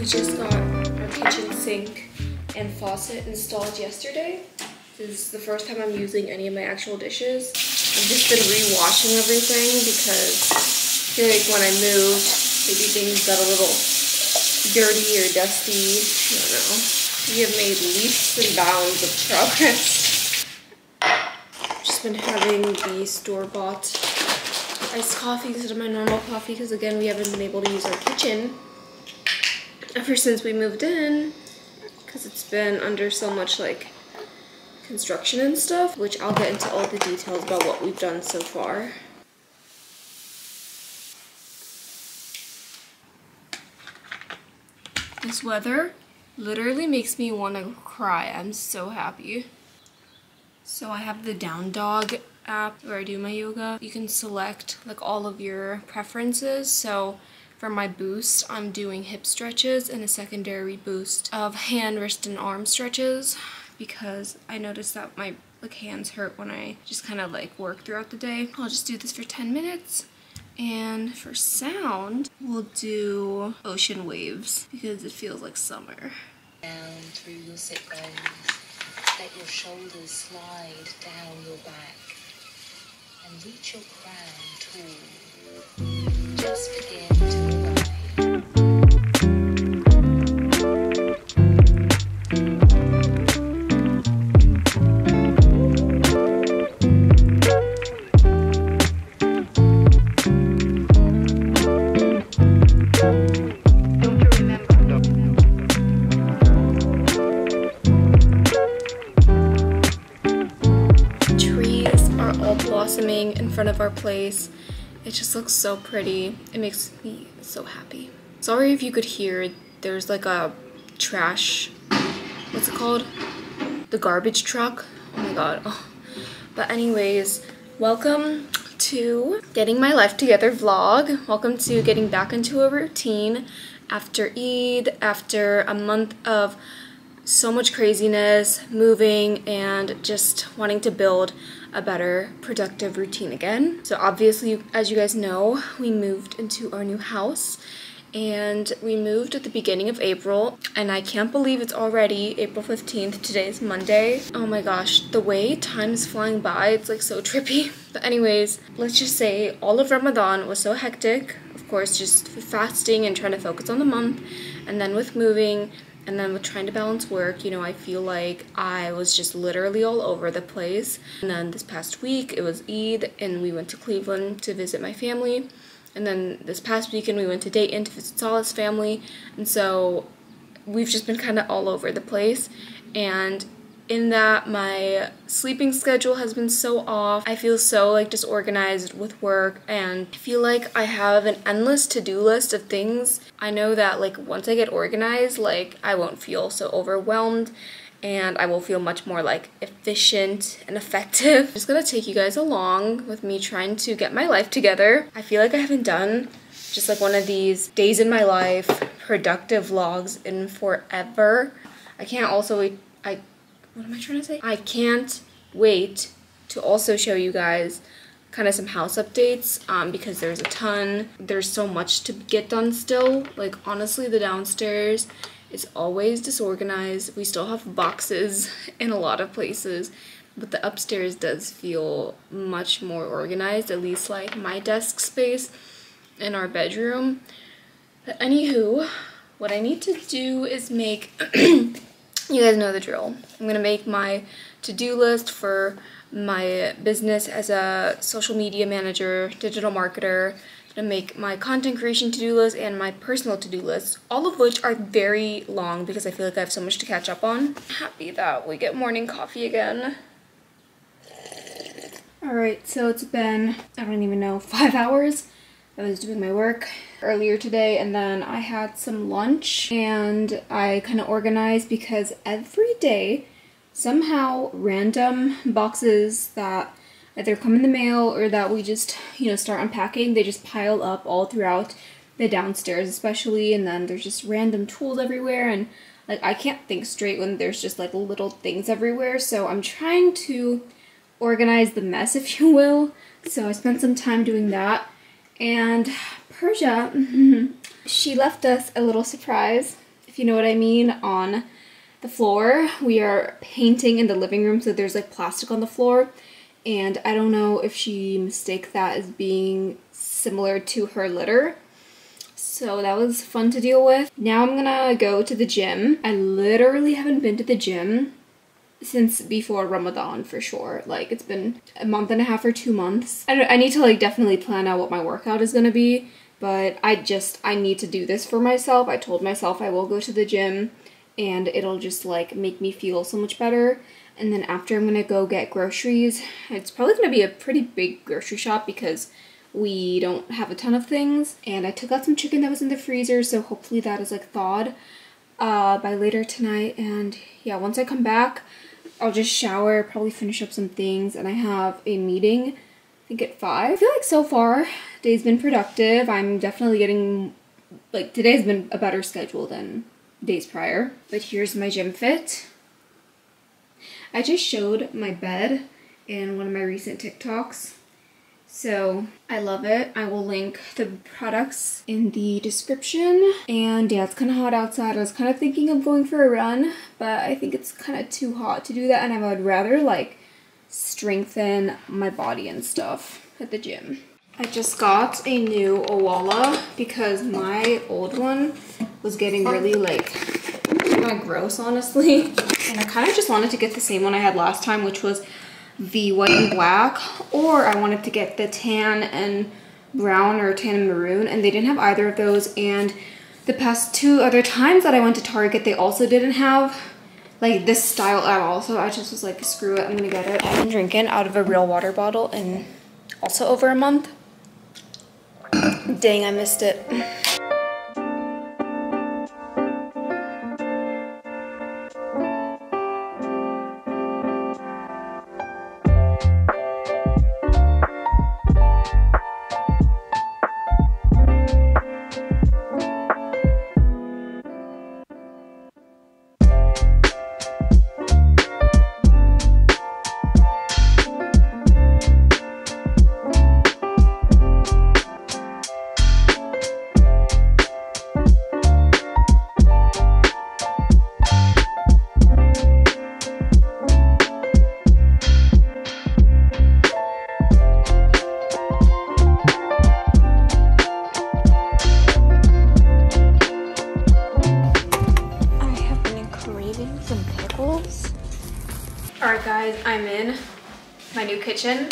We just got our kitchen sink and faucet installed yesterday. This is the first time I'm using any of my actual dishes. I've just been re-washing everything because I feel like when I moved, maybe things got a little dirty or dusty. I don't know. We have made leaps and bounds of progress. Just been having the store-bought iced coffee instead of my normal coffee because again, we haven't been able to use our kitchen ever since we moved in because it's been under so much like construction and stuff, which I'll get into all the details about what we've done so far. This weather literally makes me want to cry. I'm so happy. So I have the Down Dog app where I do my yoga. You can select like all of your preferences. So for my boost, I'm doing hip stretches and a secondary boost of hand, wrist, and arm stretches because I noticed that my hands hurt when I just kind of like work throughout the day. I'll just do this for 10 minutes. And for sound, we'll do ocean waves because it feels like summer. Down through your sit bones, let your shoulders slide down your back and reach your crown tall. Just begin to arrive. In front of our place. It just looks so pretty. It makes me so happy. Sorry if you could hear, there's like a trash, what's it called? The garbage truck. Oh my god. Oh. But anyways, welcome to Getting My Life Together vlog. Welcome to getting back into a routine after Eid, after a month of so much craziness, moving, and just wanting to build a better productive routine again. So obviously, as you guys know, we moved into our new house and we moved at the beginning of April and I can't believe it's already April 15th. Today is Monday. Oh my gosh, the way time is flying by, it's like so trippy. But anyways, let's just say all of Ramadan was so hectic. Of course, just fasting and trying to focus on the month, and then with moving, and then with trying to balance work, you know, I feel like I was just literally all over the place. And then this past week, it was Eid, and we went to Cleveland to visit my family. And then this past weekend, we went to Dayton to visit Salah's family. And so we've just been kind of all over the place. And in that, my sleeping schedule has been so off. I feel so like disorganized with work, and I feel like I have an endless to-do list of things. I know that like once I get organized, like I won't feel so overwhelmed and I will feel much more like efficient and effective. I'm just gonna take you guys along with me trying to get my life together. I feel like I haven't done just like one of these days in my life productive vlogs in forever. I can't also wait. What am I trying to say? I can't wait to also show you guys kind of some house updates because there's so much to get done still. Like honestly, the downstairs is always disorganized. We still have boxes in a lot of places, but the upstairs does feel much more organized, at least like my desk space in our bedroom. But anywho, what I need to do is make you guys know the drill. I'm gonna make my to-do list for my business as a social media manager, digital marketer. I'm gonna make my content creation to-do list and my personal to-do list, all of which are very long because I feel like I have so much to catch up on. I'm happy that we get morning coffee again. Alright, so it's been, I don't even know, 5 hours. I was doing my work earlier today and then I had some lunch and I kind of organized because every day somehow random boxes that either come in the mail or that we just, you know, start unpacking, they just pile up all throughout the downstairs especially, and then there's just random tools everywhere and like I can't think straight when there's just like little things everywhere, so I'm trying to organize the mess, if you will. So I spent some time doing that. And Persia, she left us a little surprise. if you know what I mean, on the floor. We are painting in the living room, so there's like plastic on the floor, and I don't know if she mistaked that as being similar to her litter. So that was fun to deal with. Now I'm gonna go to the gym. I literally haven't been to the gym since before Ramadan for sure. Like, it's been a month and a half or 2 months. I need to like definitely plan out what my workout is gonna be, but I need to do this for myself. I told myself I will go to the gym and it'll just like make me feel so much better. And then after, I'm gonna go get groceries. It's probably gonna be a pretty big grocery shop because we don't have a ton of things. And I took out some chicken that was in the freezer, so hopefully that is like thawed by later tonight. And yeah, once I come back, I'll just shower, probably finish up some things, and I have a meeting, I think at 5. I feel like so far, day's been productive. I'm definitely getting, like, today's been a better schedule than days prior. But here's my gym fit. I just showed my bed in one of my recent TikToks. So I love it. I will link the products in the description. And yeah, it's kind of hot outside. I was kind of thinking of going for a run, but I think it's kind of too hot to do that, and I would rather like strengthen my body and stuff at the gym. I just got a new Owala because my old one was getting really like kind of gross, honestly. And I kind of just wanted to get the same one I had last time, which was the white and black, or I wanted to get the tan and brown or tan and maroon, and they didn't have either of those. And the past 2 other times that I went to Target, they also didn't have like this style at all, so I just was like, screw it, I'm gonna get it. I've been drinking out of a real water bottle in also over a month. Dang, I missed it. Alright guys, I'm in my new kitchen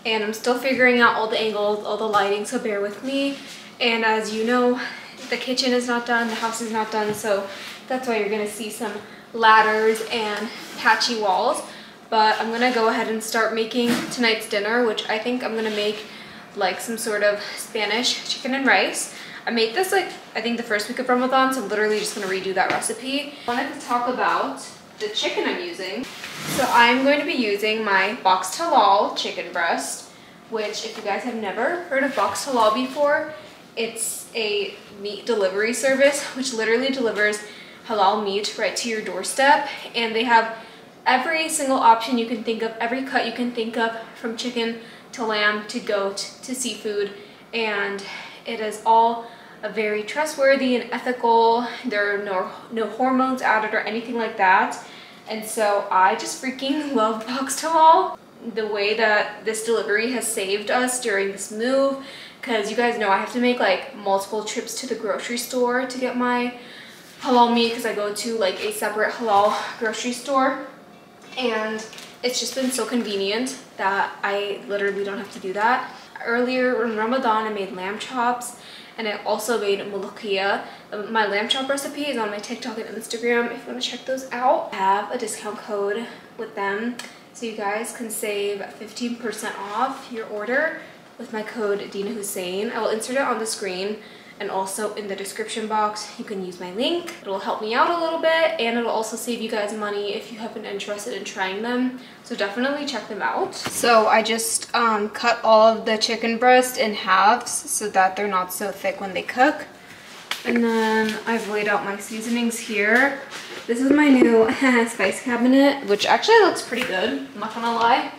and I'm still figuring out all the angles, all the lighting, so bear with me. And as you know, the kitchen is not done, the house is not done, so that's why you're gonna see some ladders and patchy walls. But I'm gonna go ahead and start making tonight's dinner, which I think I'm gonna make like some sort of Spanish chicken and rice. I made this like, I think the first week of Ramadan, so I'm literally just gonna redo that recipe. I wanted to talk about the chicken I'm using. So I'm going to be using my boxed halal chicken breast, which if you guys have never heard of boxed halal before, it's a meat delivery service which literally delivers halal meat right to your doorstep. And they have every single option you can think of, every cut you can think of, from chicken to lamb to goat to seafood, and it is all very trustworthy and ethical. There are no hormones added or anything like that. And so I just freaking love boxed halal. The way that this delivery has saved us during this move, because you guys know I have to make like multiple trips to the grocery store to get my halal meat, because I go to like a separate halal grocery store, and it's just been so convenient that I literally don't have to do that. Earlier in Ramadan, I made lamb chops, and I also made molokhia. My lamb chop recipe is on my TikTok and Instagram if you want to check those out. I have a discount code with them, so you guys can save 15% off your order with my code Dina Hussein. I will insert it on the screen and also in the description box. You can use my link. It'll help me out a little bit, and it'll also save you guys money if you have been interested in trying them. So definitely check them out. So I just cut all of the chicken breast in halves so that they're not so thick when they cook. And then I've laid out my seasonings here. This is my new spice cabinet, which actually looks pretty good, I'm not gonna lie.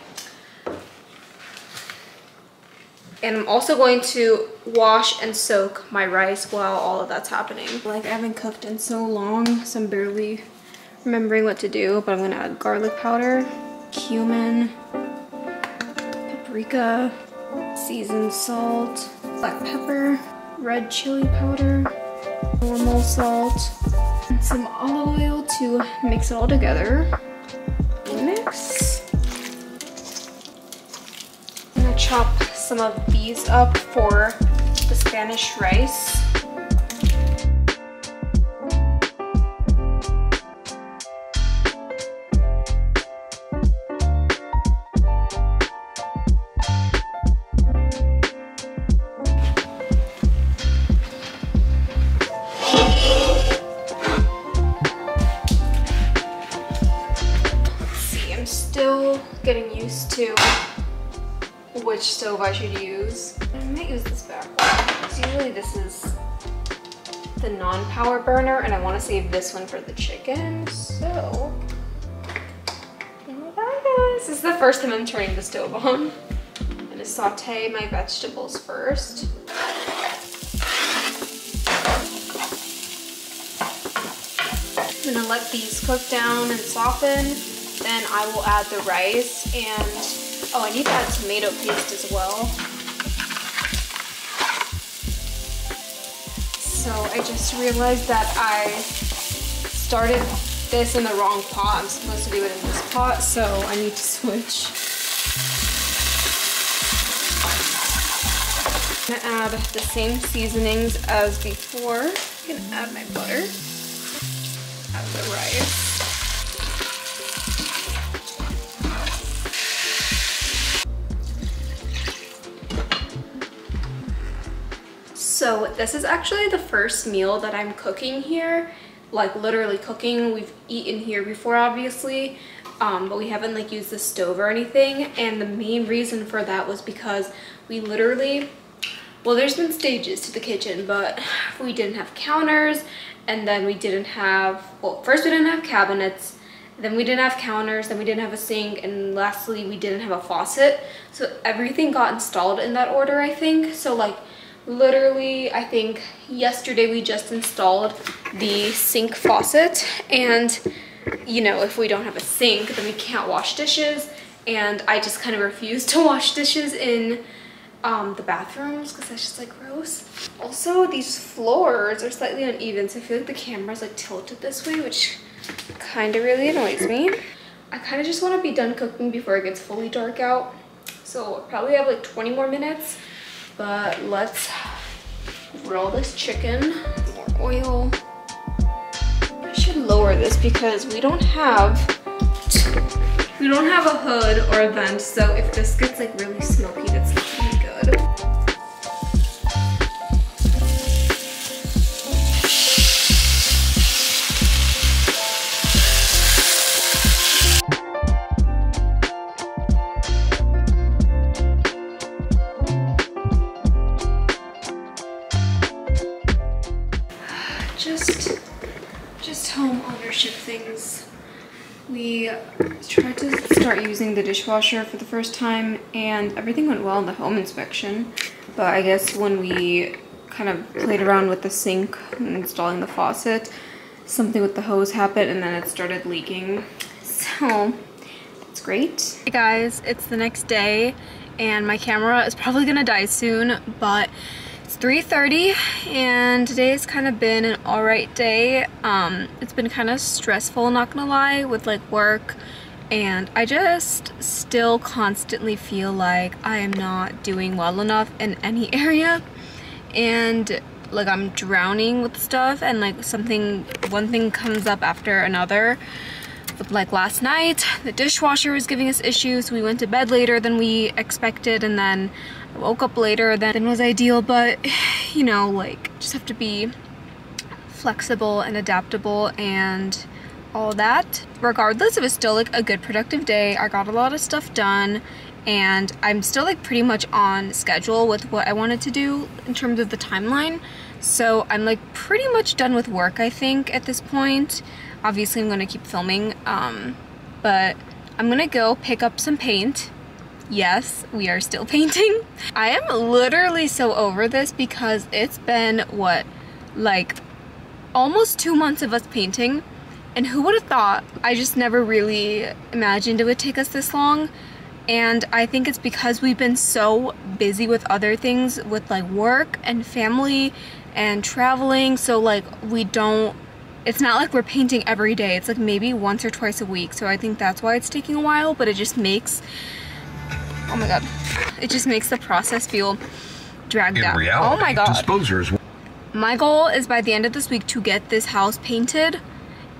And I'm also going to wash and soak my rice while all of that's happening. Like, I haven't cooked in so long, so I'm barely remembering what to do, but I'm gonna add garlic powder, cumin, paprika, seasoned salt, black pepper, red chili powder, normal salt, and some olive oil to mix it all together. Mix. I'm gonna chop some of these up for the Spanish rice. Getting used to which stove I should use. I might use this back one because usually this is the non-power burner and I want to save this one for the chicken. So, this is the first time I'm turning the stove on. I'm gonna saute my vegetables first. I'm gonna let these cook down and soften. Then I will add the rice and, oh, I need to add tomato paste as well. So I just realized that I started this in the wrong pot. I'm supposed to do it in this pot, so I need to switch. I'm gonna add the same seasonings as before. I'm gonna add my butter, add the rice. So this is actually the first meal that I'm cooking here, like literally cooking. We've eaten here before, obviously, but we haven't like used the stove or anything. And the main reason for that was because we literally, well, there's been stages to the kitchen, but we didn't have counters, and then we didn't have, well, first we didn't have cabinets, then we didn't have counters, then we didn't have a sink, and lastly we didn't have a faucet. So everything got installed in that order, I think. So like literally, I think yesterday we just installed the sink faucet, and you know, if we don't have a sink, then we can't wash dishes, and I just kind of refuse to wash dishes in the bathrooms because that's just like gross. Also, these floors are slightly uneven, so I feel like the camera's like tilted this way, which kind of really annoys me. I kind of just want to be done cooking before it gets fully dark out, so I'll probably have like 20 more minutes. But let's roll this chicken. More oil. I should lower this because we don't have a hood or a vent, so if this gets like really smoky, that's not gonna be good. Just home ownership things. We tried to start using the dishwasher for the first time and everything went well in the home inspection. But I guess when we kind of played around with the sink and installing the faucet, something with the hose happened and then it started leaking. So that's great. Hey guys, it's the next day and my camera is probably gonna die soon, but it's 3:30 and today's kind of been an alright day. It's been kind of stressful, not gonna lie, with like work, and I just still constantly feel like I am not doing well enough in any area, and like I'm drowning with stuff, and like one thing comes up after another. Like last night, the dishwasher was giving us issues. We went to bed later than we expected, and then I woke up later than was ideal, but you know, like, just have to be flexible and adaptable and all that. Regardless, it was still like a good productive day. I got a lot of stuff done and I'm still like pretty much on schedule with what I wanted to do in terms of the timeline. So I'm like pretty much done with work, I think, at this point. Obviously I'm gonna keep filming, but I'm gonna go pick up some paint yes, we are still painting. I am literally so over this because it's been, what, like almost 2 months of us painting, and who would have thought? I just never really imagined it would take us this long. And I think it's because we've been so busy with other things, with like work and family and traveling, so like it's not like we're painting every day. It's like maybe once or twice a week, so I think that's why it's taking a while. But it just makes, oh my god, it just makes the process feel dragged out. Oh my god. Disposers. My goal is by the end of this week to get this house painted,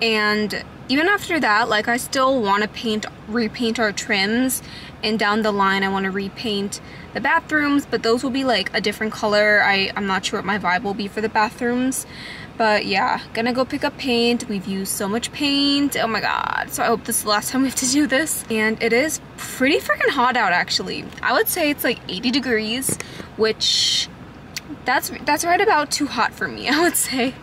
and even after that, like, I still want to repaint our trims, and down the line I want to repaint the bathrooms, but those will be like a different color. I'm not sure what my vibe will be for the bathrooms, but yeah, gonna go pick up paint. We've used so much paint, oh my god, so I hope this is the last time we have to do this. And it is pretty freaking hot out, actually. I would say it's like 80 degrees, which that's right about too hot for me, I would say.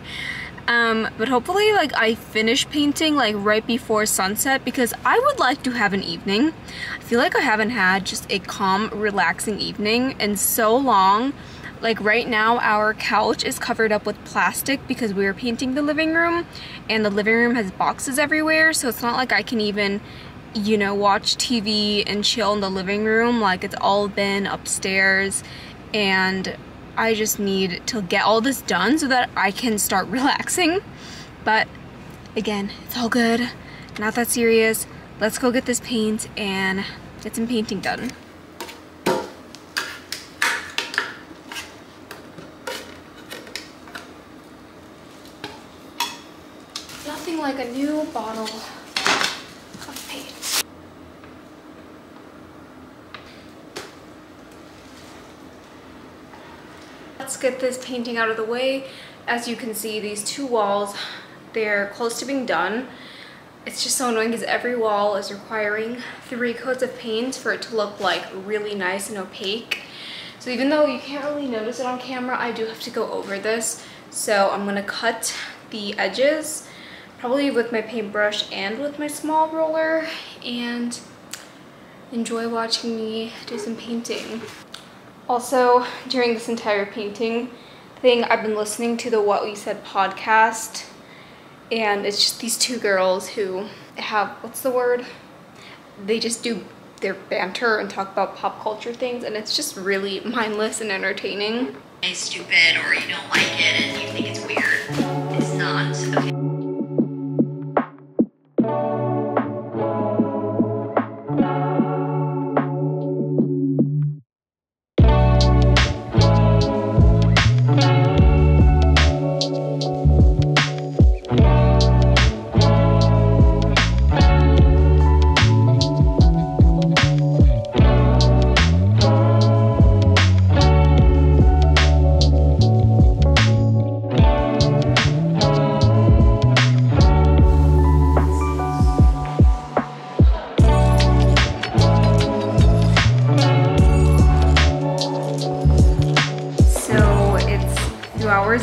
But hopefully, like, I finish painting like right before sunset, because I would like to have an evening. I feel like I haven't had just a calm, relaxing evening in so long. Like right now, our couch is covered up with plastic because we were painting the living room, and the living room has boxes everywhere, so it's not like I can even, you know, watch TV and chill in the living room. Like, it's all been upstairs, and I just need to get all this done so that I can start relaxing. But again, it's all good, not that serious. Let's go get this paint and get some painting done. Nothing like a new bottle of paint. Let's get this painting out of the way. As you can see, these two walls, they're close to being done. It's just so annoying because every wall is requiring 3 coats of paint for it to look like really nice and opaque. So even though you can't really notice it on camera, I do have to go over this. So I'm gonna cut the edges, probably with my paintbrush and with my small roller, and enjoy watching me do some painting. Also, during this entire painting thing, I've been listening to the What We Said podcast, and it's just these two girls who have, what's the word? They just do their banter and talk about pop culture things, and it's just really mindless and entertaining. It's stupid, or you don't like it and you think it's weird. It's not. Okay.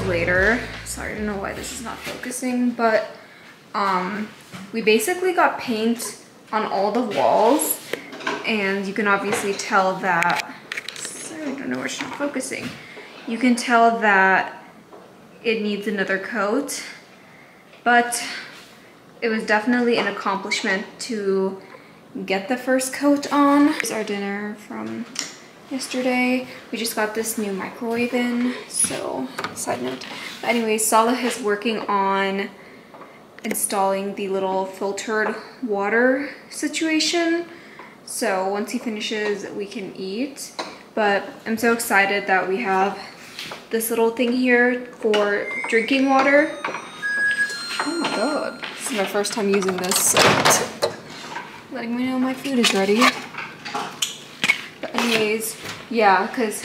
Later, sorry, I don't know why this is not focusing, but we basically got paint on all the walls, and you can obviously tell that, sorry, I don't know why it's not focusing. You can tell that it needs another coat, but it was definitely an accomplishment to get the first coat on. Here's our dinner from yesterday. We just got this new microwave in, so side note. But anyways, Salah is working on installing the little filtered water situation, so once he finishes we can eat. But I'm so excited that we have this little thing here for drinking water. Oh my god, this is my first time using this, so letting me know my food is ready. But anyways, yeah, because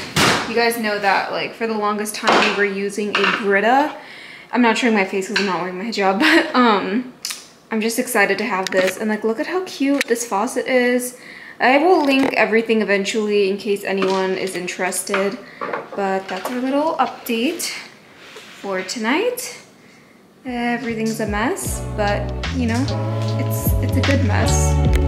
you guys know that, like, for the longest time we were using a Brita. I'm not showing my face because I'm not wearing my hijab, but I'm just excited to have this. And like, look at how cute this faucet is. I will link everything eventually in case anyone is interested, but that's our little update for tonight. Everything's a mess, but you know, it's a good mess.